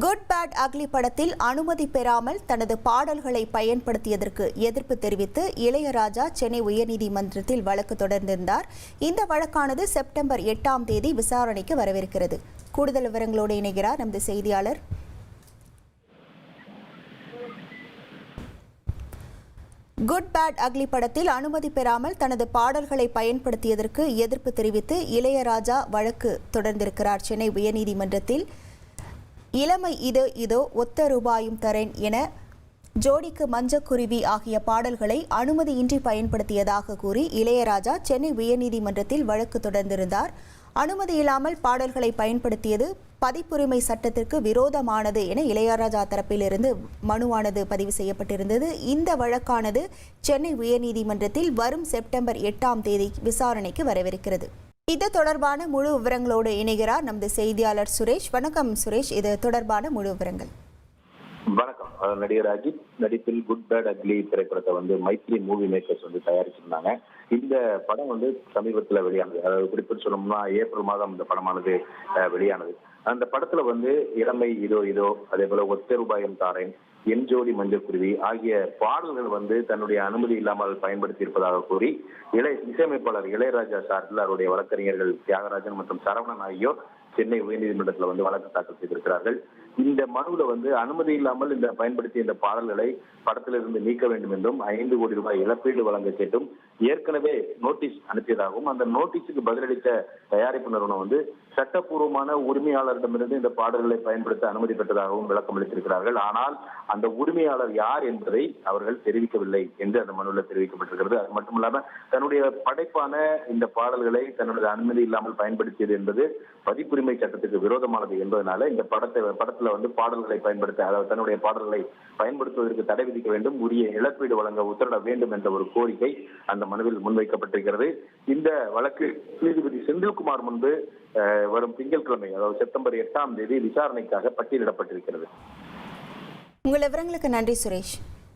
Good bad ugly படத்தில் அனுமதி பெறாமல் தனது பாடல்களை பயன்படுத்தியதற்கு எதிர்ப்பு தெரிவித்து இளையராஜா சென்னை உயர்நீதிமன்றத்தில் வழக்கு தொடர்ந்திருந்தார். இந்த வழக்கானது செப்டம்பர் 8ஆம் தேதி விசாரணைக்கு வரவிருக்கிறது. கூடுதல் விவரங்களோடு இணைகிறார் நமது செய்தியாளர். குட் பேட் அக்லி படத்தில் அனுமதி பெறாமல் தனது பாடல்களை பயன்படுத்தியதற்கு எதிர்ப்பு தெரிவித்து இளையராஜா வழக்கு தொடர்ந்திருக்கிறார் சென்னை உயர்நீதிமன்றத்தில். இளமை இதோ ஒத்த ரூபாயும் தரேன் என ஜோடிக்கு மஞ்சக்குருவி ஆகிய பாடல்களை அனுமதியின்றி பயன்படுத்தியதாக கூறி இளையராஜா சென்னை உயர்நீதிமன்றத்தில் வழக்கு தொடர்ந்திருந்தார். அனுமதி இல்லாமல் பாடல்களை பயன்படுத்தியது பதிப்புரிமை சட்டத்திற்கு விரோதமானது என இளையராஜா தரப்பிலிருந்து மனுவானது பதிவு செய்யப்பட்டிருந்தது. இந்த வழக்கானது சென்னை உயர்நீதிமன்றத்தில் வரும் செப்டம்பர் 8ஆம் தேதி விசாரணைக்கு வரவிருக்கிறது. இது தொடர்பான முழு விவரங்களோடு இணைகிறார் நமது செய்தியாளர் சுரேஷ். வணக்கம் சுரேஷ், இது தொடர்பான முழு விவரங்கள். வணக்கம். நடிகர் அஜித் நடிப்பில் குட் பேட் அக்லி திரைப்படத்தை மைத்ரி மூவி மேக்கர்ஸ் தயாரிச்சிருந்தாங்க. இந்த படம் சமீபத்தில் வெளியானது. அதாவது குறிப்பிட்டு சொல்லணும்னா ஏப்ரல் மாதம் இந்த படமானது வெளியானது. அந்த படத்துல இளமை இதோ அதே போல ஒத்த ரூபாயும் தாரேன், என் ஜோடி மஞ்சக்குருவி ஆகிய பாடல்கள் தன்னுடைய அனுமதி இல்லாமல் பயன்படுத்தி இருப்பதாக கூறி இசையமைப்பாளர் இளையராஜா சார்பில் அவருடைய வழக்கறிஞர்கள் தியாகராஜன் மற்றும் சரவணன் ஆகியோர் சென்னை உயர்நீதிமன்றத்தில் வழக்கு தாக்கல் செய்திருக்கிறார்கள். இந்த மனுவில் அனுமதி இல்லாமல் பயன்படுத்திய இந்த பாடல்களை படத்திலிருந்து நீக்க வேண்டும் என்றும் 5 கோடி ரூபாய் இழப்பீடு வழங்க கேட்டும் ஏற்கனவே நோட்டீஸ் அனுப்பியதாகவும் அந்த நோட்டீஸுக்கு பதிலளித்த தயாரிப்பு நிறுவனம் சட்டப்பூர்வமான உரிமையாளரிடமிருந்து இந்த பாடல்களை பயன்படுத்த அனுமதி பெற்றதாகவும் விளக்கம் அளித்திருக்கிறார்கள். ஆனால் அந்த உரிமையாளர் யார் என்பதை அவர்கள் தெரிவிக்கவில்லை என்று அந்த மனுவில் தெரிவிக்கப்பட்டிருக்கிறது. அது மட்டுமல்லாம தன்னுடைய படைப்பான இந்த பாடல்களை தன்னுடைய அனுமதி இல்லாமல் பயன்படுத்தியது என்பது பதிப்புரிமை சட்டத்துக்கு விரோதமானது என்பதனால இந்த படத்துல பாடல்களை பயன்படுத்த, அதாவது தன்னுடைய பாடல்களை பயன்படுத்துவதற்கு தடை விதிக்க வேண்டும், உரிய இழப்பீடு வழங்க உத்தரவிட வேண்டும் என்ற ஒரு கோரிக்கை அந்த மனுவில் முன்வைக்கப்பட்டிருக்கிறது. இந்த வழக்கு நீதிபதி செந்தில்குமார் முன்பு வரும் திங்கட்கிழமை, அதாவது செப்டம்பர் 8ஆம் தேதி விசாரணைக்காக பட்டியலிடப்பட்டிருக்கிறது. உங்கள் விவரங்களுக்கு நன்றி சுரேஷ்.